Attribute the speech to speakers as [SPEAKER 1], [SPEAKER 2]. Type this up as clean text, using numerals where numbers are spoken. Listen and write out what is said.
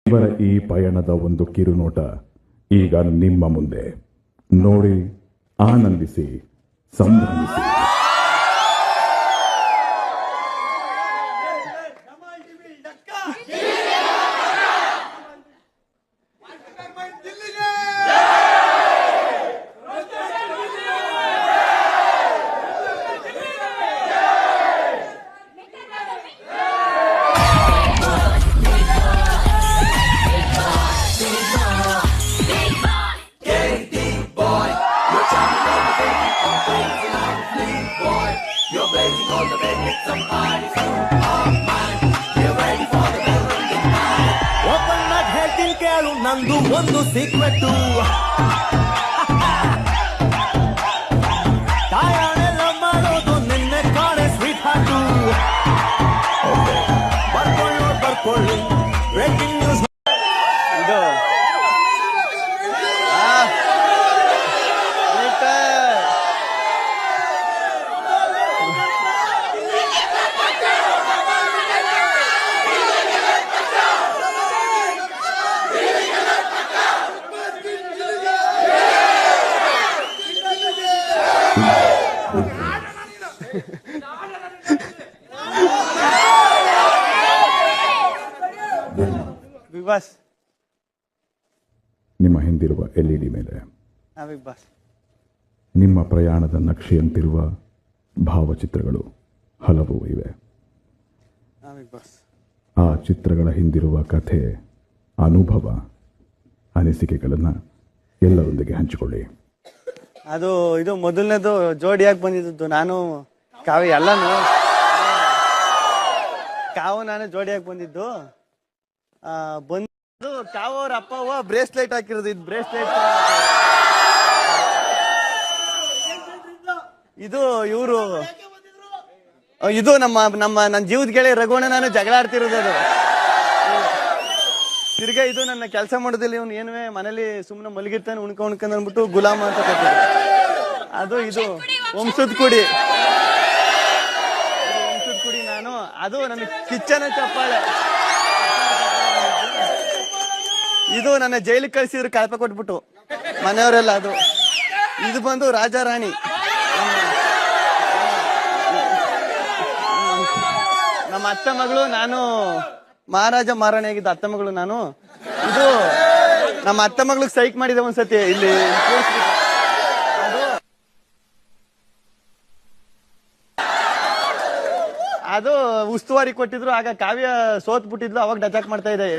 [SPEAKER 1] ಇವರ ಈ ಪಯಣದ ಒಂದು ಕಿರುನೋಟ ಈಗ ನಿಮ್ಮ ಮುಂದೆ. ನೋಡಿ, ಆನಂದಿಸಿ, ಸಂಭ್ರಮಿಸಿ.
[SPEAKER 2] You're blazing all the bed with some eyes. Oh man, you're ready for the bell ringing night.
[SPEAKER 3] Open not ಹೇಳ್ತೀನಿ ಕೇಳು ನಂದು ಒಂದು ಸೀಕ್ರೆಟ್. ತಾಯಾಣೆಲ್ಲ ಮಾಡೋದು ನಿನ್ನೆ ಕಾಣೆ ಸ್ವೀಟ್ ಹಾಟು. ಬರ್ಕೊಳ್ಳಿ ಬ್ರೇಕಿಂಗ್ ನ್ಯೂಸ್. ಇದು ಬಿಗ್ ಬಾಸ್
[SPEAKER 1] ನಿಮ್ಮ ಹಿಂದಿರುವ LED ಮೇಲೆ
[SPEAKER 3] ಬಿಗ್ ಬಾಸ್
[SPEAKER 1] ನಿಮ್ಮ ಪ್ರಯಾಣದ ನಕ್ಷೆಯಂತಿರುವ ಭಾವಚಿತ್ರಗಳು ಹಲವು ಇವೆ.
[SPEAKER 3] ಬಿಗ್ ಬಾಸ್
[SPEAKER 1] ಆ ಚಿತ್ರಗಳ ಹಿಂದಿರುವ ಕಥೆ, ಅನುಭವ, ಅನಿಸಿಕೆಗಳನ್ನು ಎಲ್ಲರೊಂದಿಗೆ ಹಂಚಿಕೊಳ್ಳಿ.
[SPEAKER 3] ಅದು ಇದು ಮೊದಲನೇದು ಜೋಡಿಯಾಗಿ ಬಂದಿದ್ದು. ನಾನು ಕಾವ್ಯ ಎಲ್ಲಾನು ಕಾವು ನಾನು ಜೋಡಿಯಾಗಿ ಬಂದಿದ್ದು. ಬಂದು ಕಾವು ಅವ್ರ ಅಪ್ಪ ಅವ್ವ ಬ್ರೇಸ್ಲೆಟ್ ಹಾಕಿರೋದು. ಇದು ಬ್ರೇಸ್ಲೆಟ್ ಇದು ಇವರು ಇದು ನನ್ನ ಜೀವದ ಗೆಳೆಯ ರಘುವಣ್ಣ ನಾನು ಜಗಳ ಆಡ್ತಿರೋದು. ಅದು ತಿರ್ಗಾ ಇದು ನನ್ನ ಕೆಲಸ ಮಾಡೋದಿಲ್ಲ. ಇವನು ಏನುವೆ ಮನೇಲಿ ಸುಮ್ಮನೆ ಮಲಗಿರ್ತಾನೆ ಉಣ್ಕೊಂಡ್ ಅಂದ್ಬಿಟ್ಟು ಗುಲಾಮ ಅಂತ ಕರೀತಾರೆ. ಅದು ಇದು ವಂಶದ ಕುಡಿ ನಾನು. ಅದು ನನ್ನ ಕಿಚ್ಚನ ಚಪ್ಪಾಳೆ. ಇದು ನನ್ನ ಜೈಲಿಗೆ ಕಳಿಸಿದ್ರು ಕಳಪೆ ಕೊಟ್ಬಿಟ್ಟು ಮನೆಯವರೆಲ್ಲ. ಅದು ಇದು ಬಂದು ರಾಜಾ ರಾಣಿ, ನಮ್ಮ ಅತ್ತೆ ಮಗಳು. ನಾನು ಮಹಾರಾಜ ಮಹಾರಾಣಿ ಆಗಿದ್ದ ಅತ್ತೆ ಮಗಳು ನಾನು. ಇದು ನಮ್ಮ ಅತ್ತೆ ಮಗಳಿಗೆ ಸೈಕ್ ಮಾಡಿದೆ ಒಂದ್ಸತಿ ಇಲ್ಲಿ. ಅದು ಉಸ್ತುವಾರಿ ಕೊಟ್ಟಿದ್ರು. ಆಗ ಕಾವ್ಯ ಸೋತ್ ಬಿಟ್ಟಿದ್ಲು. ಅವಾಗ ಡಚಾಕ್ ಮಾಡ್ತಾ ಇದೆ.